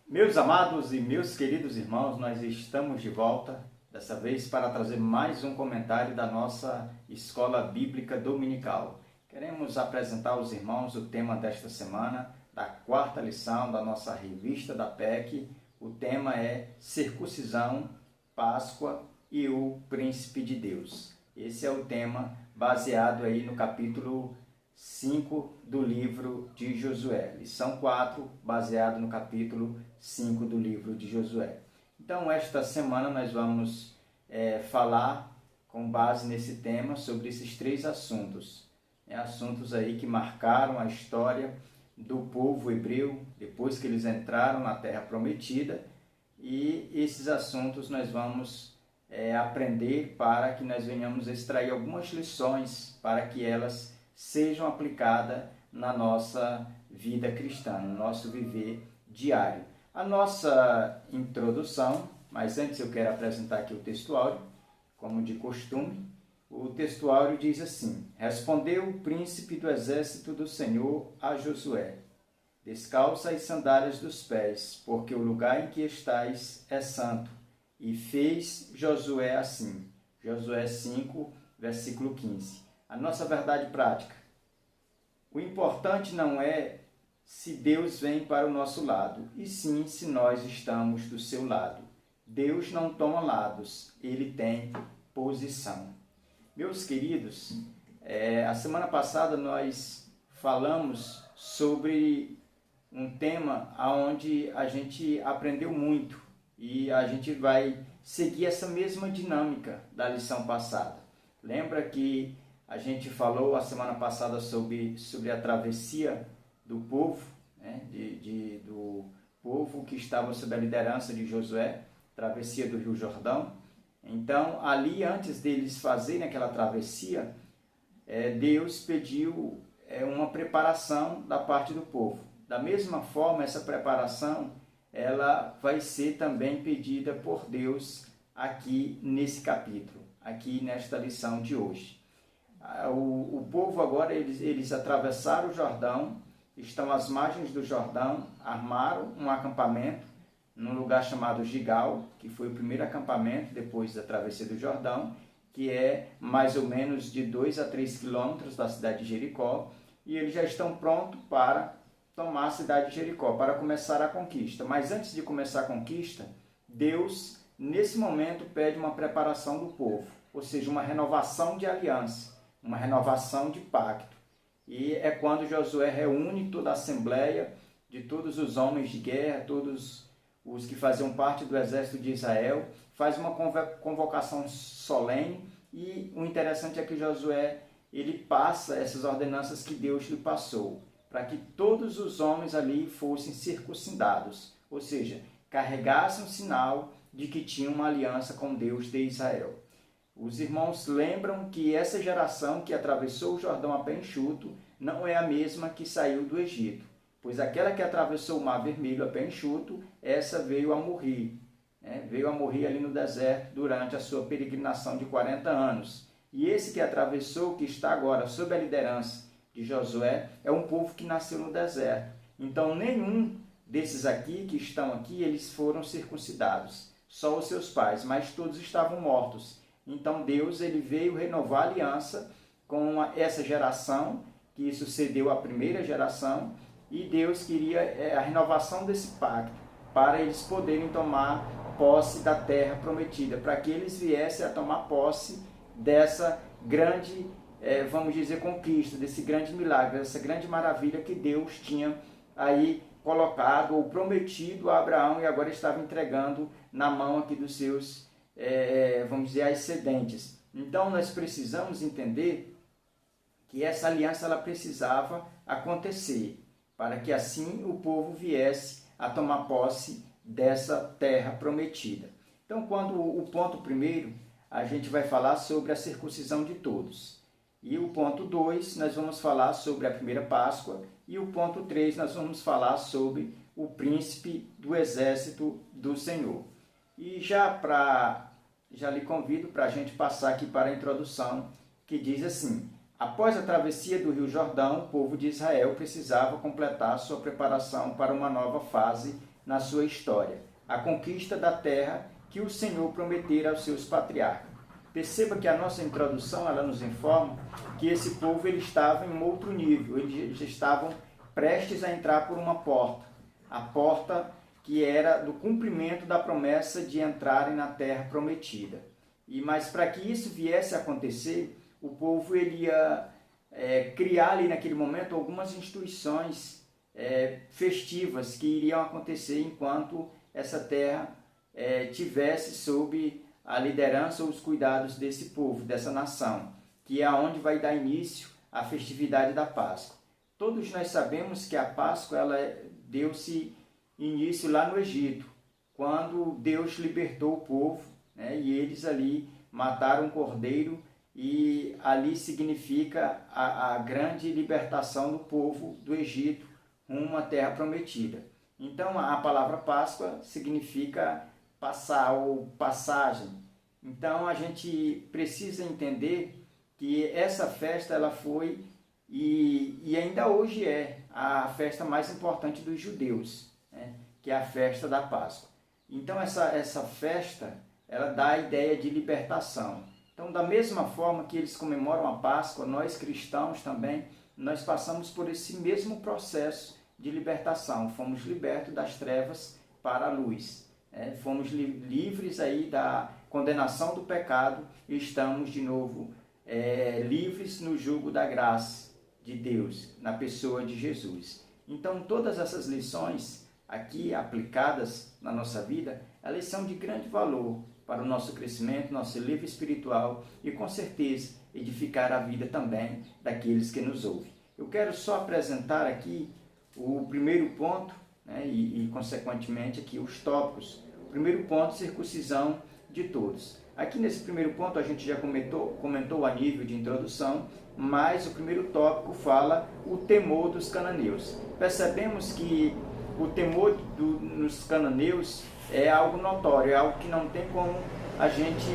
Meus amados e meus queridos irmãos, nós estamos de volta, dessa vez para trazer mais um comentário da nossa Escola Bíblica Dominical. Queremos apresentar aos irmãos o tema desta semana, da quarta lição da nossa revista da PEC. O tema é Circuncisão, Páscoa e o Príncipe de Deus. Esse é o tema baseado aí no capítulo 5 do livro de Josué. Lição 4, baseado no capítulo 5 do livro de Josué. Então, esta semana nós vamos falar, com base nesse tema, sobre esses três assuntos. Assuntos aí que marcaram a história do povo hebreu, depois que eles entraram na Terra Prometida. E esses assuntos nós vamos aprender para que nós venhamos extrair algumas lições para que elas sejam aplicadas na nossa vida cristã, no nosso viver diário. A nossa introdução, mas antes eu quero apresentar aqui o textuário, como de costume. O textuário diz assim: Respondeu o príncipe do exército do Senhor a Josué: Descalça as sandálias dos pés, porque o lugar em que estais é santo. E fez Josué assim. Josué 5, versículo 15. A nossa verdade prática. O importante não é se Deus vem para o nosso lado, e sim se nós estamos do seu lado. Deus não toma lados, Ele tem posição. Meus queridos, a semana passada nós falamos sobre um tema onde a gente aprendeu muito, e a gente vai seguir essa mesma dinâmica da lição passada. Lembra que a gente falou a semana passada sobre a travessia do povo, do povo que estava sob a liderança de Josué, travessia do Rio Jordão. Então, ali, antes deles fazerem aquela travessia, Deus pediu uma preparação da parte do povo. Da mesma forma, essa preparação ela vai ser também pedida por Deus aqui nesse capítulo, aqui nesta lição de hoje. O povo agora, eles atravessaram o Jordão, estão às margens do Jordão, armaram um acampamento num lugar chamado Gigal, que foi o primeiro acampamento depois da travessia do Jordão, que é mais ou menos de 2 a 3 quilômetros da cidade de Jericó, e eles já estão prontos para tomar a cidade de Jericó, para começar a conquista. Mas antes de começar a conquista, Deus, nesse momento, pede uma preparação do povo, ou seja, uma renovação de aliança, uma renovação de pacto. E é quando Josué reúne toda a assembleia de todos os homens de guerra, todos os que faziam parte do exército de Israel, faz uma convocação solene, e o interessante é que Josué ele passa essas ordenanças que Deus lhe passou, para que todos os homens ali fossem circuncidados, ou seja, carregassem o sinal de que tinham uma aliança com Deus de Israel. Os irmãos lembram que essa geração que atravessou o Jordão a pé enxuto não é a mesma que saiu do Egito, pois aquela que atravessou o Mar Vermelho a pé enxuto, essa veio a morrer. Veio a morrer ali no deserto durante a sua peregrinação de 40 anos. E esse que atravessou, que está agora sob a liderança de Josué, é um povo que nasceu no deserto. Então, nenhum desses aqui que estão aqui, eles foram circuncidados. Só os seus pais, mas todos estavam mortos. Então Deus ele veio renovar a aliança com essa geração que sucedeu à primeira geração, e Deus queria a renovação desse pacto para eles poderem tomar posse da terra prometida, para que eles viessem a tomar posse dessa grande, vamos dizer, conquista, desse grande milagre, dessa grande maravilha que Deus tinha aí colocado ou prometido a Abraão e agora estava entregando na mão aqui dos seus vamos dizer, excedentes. Então, nós precisamos entender que essa aliança ela precisava acontecer, para que assim o povo viesse a tomar posse dessa terra prometida. Então, quando o ponto primeiro, a gente vai falar sobre a circuncisão de todos. E o ponto 2, nós vamos falar sobre a primeira Páscoa. E o ponto 3, nós vamos falar sobre o príncipe do exército do Senhor. E já lhe convido para a gente passar aqui para a introdução, que diz assim: após a travessia do Rio Jordão, o povo de Israel precisava completar sua preparação para uma nova fase na sua história, a conquista da terra que o Senhor prometera aos seus patriarcas. Perceba que a nossa introdução ela nos informa que esse povo ele estava em um outro nível, eles estavam prestes a entrar por uma porta, a porta que era do cumprimento da promessa de entrarem na terra prometida. Mas para que isso viesse a acontecer, o povo ele ia criar ali naquele momento algumas instituições festivas que iriam acontecer enquanto essa terra tivesse sob a liderança ou os cuidados desse povo, dessa nação, que é onde vai dar início à festividade da Páscoa. Todos nós sabemos que a Páscoa ela deu-se início lá no Egito, quando Deus libertou o povo, né, e eles ali mataram um cordeiro, e ali significa a grande libertação do povo do Egito rumo à terra prometida. Então a palavra Páscoa significa passar ou passagem. Então a gente precisa entender que essa festa ela foi e ainda hoje é a festa mais importante dos judeus, né? Que é a festa da Páscoa. Então essa festa ela dá a ideia de libertação. Então da mesma forma que eles comemoram a Páscoa, nós cristãos também, nós passamos por esse mesmo processo de libertação. Fomos libertos das trevas para a luz. Fomos livres aí da condenação do pecado e estamos de novo livres no jugo da graça de Deus, na pessoa de Jesus. Então todas essas lições aqui aplicadas na nossa vida, elas são de grande valor para o nosso crescimento, nosso elevio espiritual e com certeza edificar a vida também daqueles que nos ouvem. Eu quero só apresentar aqui o primeiro ponto, né, e consequentemente aqui os tópicos. O primeiro ponto, circuncisão de todos. Aqui nesse primeiro ponto a gente já comentou a nível de introdução, mas o primeiro tópico fala o temor dos cananeus. Percebemos que o temor dos cananeus é algo notório, é algo que não tem como a gente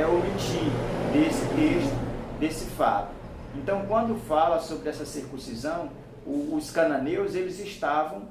omitir desse texto, desse fato. Então quando fala sobre essa circuncisão, os cananeus eles estavam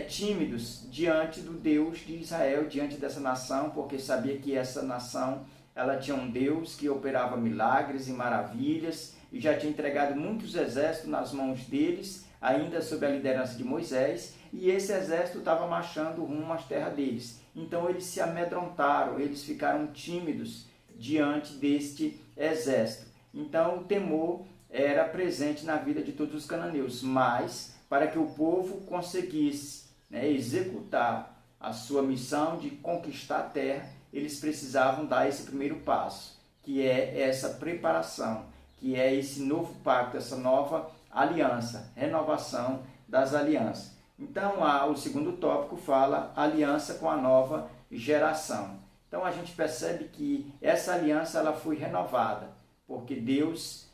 tímidos diante do Deus de Israel, diante dessa nação, porque sabia que essa nação ela tinha um Deus que operava milagres e maravilhas e já tinha entregado muitos exércitos nas mãos deles, ainda sob a liderança de Moisés, e esse exército estava marchando rumo às terras deles. Então eles se amedrontaram, eles ficaram tímidos diante deste exército. Então o temor era presente na vida de todos os cananeus, mas para que o povo conseguisse executar a sua missão de conquistar a terra, eles precisavam dar esse primeiro passo, que é essa preparação, que é esse novo pacto, essa nova aliança, renovação das alianças. Então, o segundo tópico fala aliança com a nova geração. Então, a gente percebe que essa aliança ela foi renovada, porque Deus,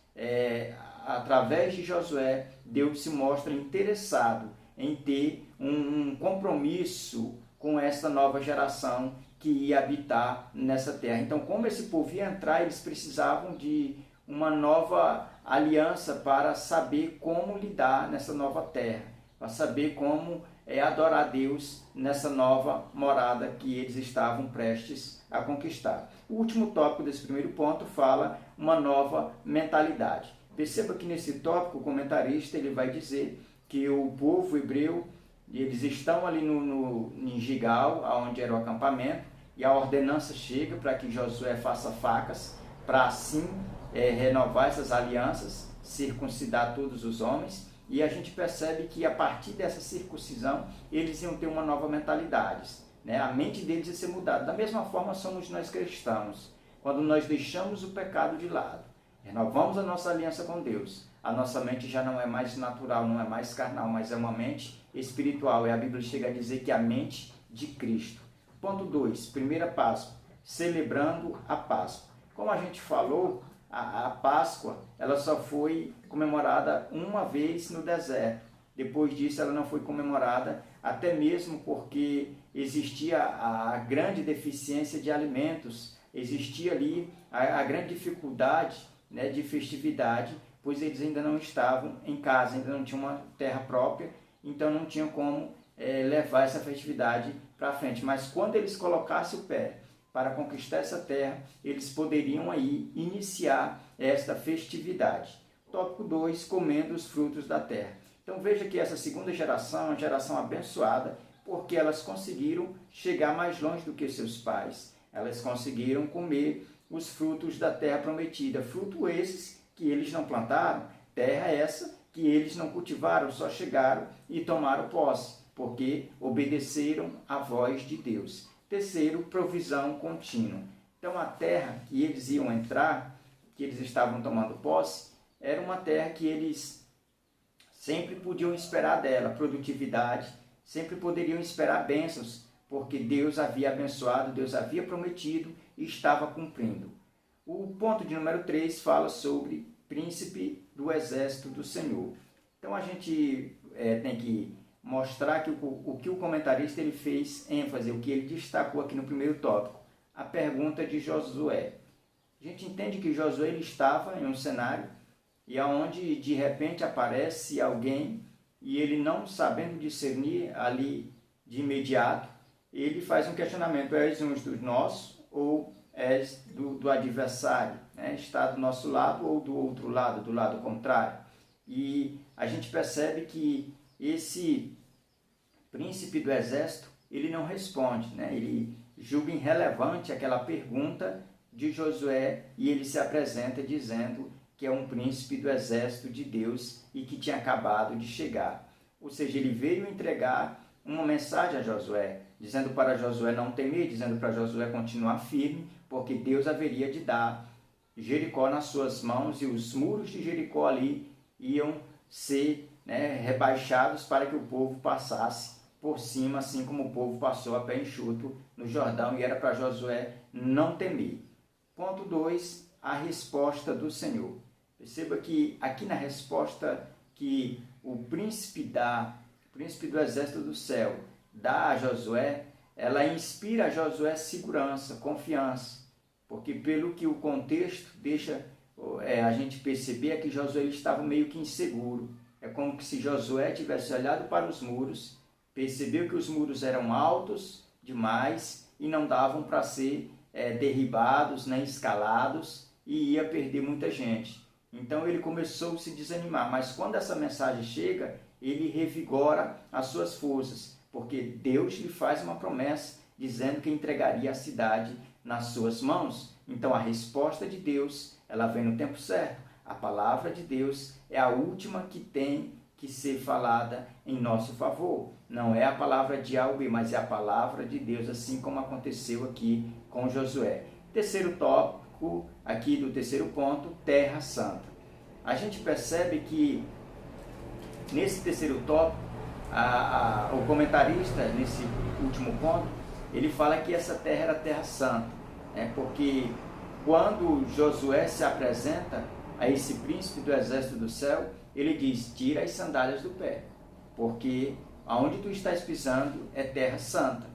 através de Josué, Deus se mostra interessado em ter um compromisso com essa nova geração que ia habitar nessa terra. Então, como esse povo ia entrar, eles precisavam de uma nova aliança para saber como lidar nessa nova terra, para saber como adorar a Deus nessa nova morada que eles estavam prestes a conquistar. O último tópico desse primeiro ponto fala uma nova mentalidade. Perceba que nesse tópico o comentarista ele vai dizer que o povo hebreu, eles estão ali em Gigal, onde era o acampamento, e a ordenança chega para que Josué faça facas, para assim renovar essas alianças, circuncidar todos os homens, e a gente percebe que a partir dessa circuncisão eles iam ter uma nova mentalidade, né? A mente deles ia ser mudada. Da mesma forma somos nós cristãos, quando nós deixamos o pecado de lado, renovamos a nossa aliança com Deus, a nossa mente já não é mais natural, não é mais carnal, mas é uma mente espiritual, e a Bíblia chega a dizer que é a mente de Cristo. Ponto 2, primeira Páscoa, celebrando a Páscoa. Como a gente falou, a Páscoa ela só foi comemorada uma vez no deserto. Depois disso ela não foi comemorada, até mesmo porque existia a grande deficiência de alimentos, existia ali a grande dificuldade, né, de festividade, pois eles ainda não estavam em casa, ainda não tinham uma terra própria, então não tinham como levar essa festividade para frente. Mas quando eles colocassem o pé para conquistar essa terra, eles poderiam aí iniciar esta festividade. Tópico 2, comendo os frutos da terra. Então veja que essa segunda geração é uma geração abençoada, porque elas conseguiram chegar mais longe do que seus pais. Elas conseguiram comer os frutos da terra prometida, fruto esses que eles não plantaram, terra essa que eles não cultivaram, só chegaram e tomaram posse, porque obedeceram à voz de Deus. Terceiro, provisão contínua. Então a terra que eles iam entrar, que eles estavam tomando posse, era uma terra que eles sempre podiam esperar dela, produtividade, sempre poderiam esperar bênçãos, porque Deus havia abençoado, Deus havia prometido e estava cumprindo. O ponto de número 3 fala sobre príncipe do exército do Senhor. Então a gente tem que mostrar que o que o comentarista ele fez ênfase, o que ele destacou aqui no primeiro tópico, a pergunta de Josué. A gente entende que Josué ele estava em um cenário e aonde de repente aparece alguém e ele não sabendo discernir ali de imediato, ele faz um questionamento: és um dos nossos ou és do adversário? Né? Está do nosso lado ou do outro lado, do lado contrário? E a gente percebe que esse príncipe do exército, ele não responde, né? Ele julga irrelevante aquela pergunta de Josué e ele se apresenta dizendo que é um príncipe do exército de Deus e que tinha acabado de chegar. Ou seja, ele veio entregar uma mensagem a Josué, dizendo para Josué não temer, dizendo para Josué continuar firme, porque Deus haveria de dar Jericó nas suas mãos e os muros de Jericó ali iam ser rebaixados para que o povo passasse por cima, assim como o povo passou a pé enxuto no Jordão, e era para Josué não temer. Ponto 2, a resposta do Senhor. Perceba que aqui na resposta que o príncipe do exército do céu dá a Josué, ela inspira a Josué segurança, confiança, porque pelo que o contexto deixa a gente perceber é que Josué estava meio que inseguro. É como que se Josué tivesse olhado para os muros, percebeu que os muros eram altos demais e não davam para ser derribados, nem escalados, e ia perder muita gente. Então ele começou a se desanimar, mas quando essa mensagem chega, ele revigora as suas forças, porque Deus lhe faz uma promessa dizendo que entregaria a cidade nas suas mãos. Então a resposta de Deus, ela vem no tempo certo. A palavra de Deus é a última que tem que ser falada em nosso favor. Não é a palavra de A ou B, mas é a palavra de Deus, assim como aconteceu aqui com Josué. Terceiro tópico, aqui do terceiro ponto, Terra Santa. A gente percebe que nesse terceiro tópico, o comentarista, nesse último ponto, ele fala que essa terra era Terra Santa, porque quando Josué se apresenta a esse príncipe do exército do céu, ele diz: tira as sandálias do pé, porque aonde tu estás pisando é Terra Santa.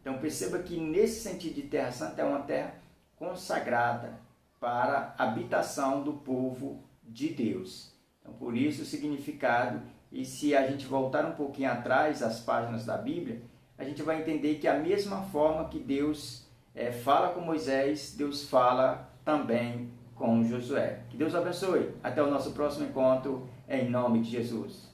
Então perceba que nesse sentido de Terra Santa é uma terra consagrada para a habitação do povo de Deus. Então por isso o significado, e se a gente voltar um pouquinho atrás, as páginas da Bíblia, a gente vai entender que a mesma forma que Deus fala com Moisés, Deus fala também com Josué. Que Deus abençoe. Até o nosso próximo encontro, em nome de Jesus.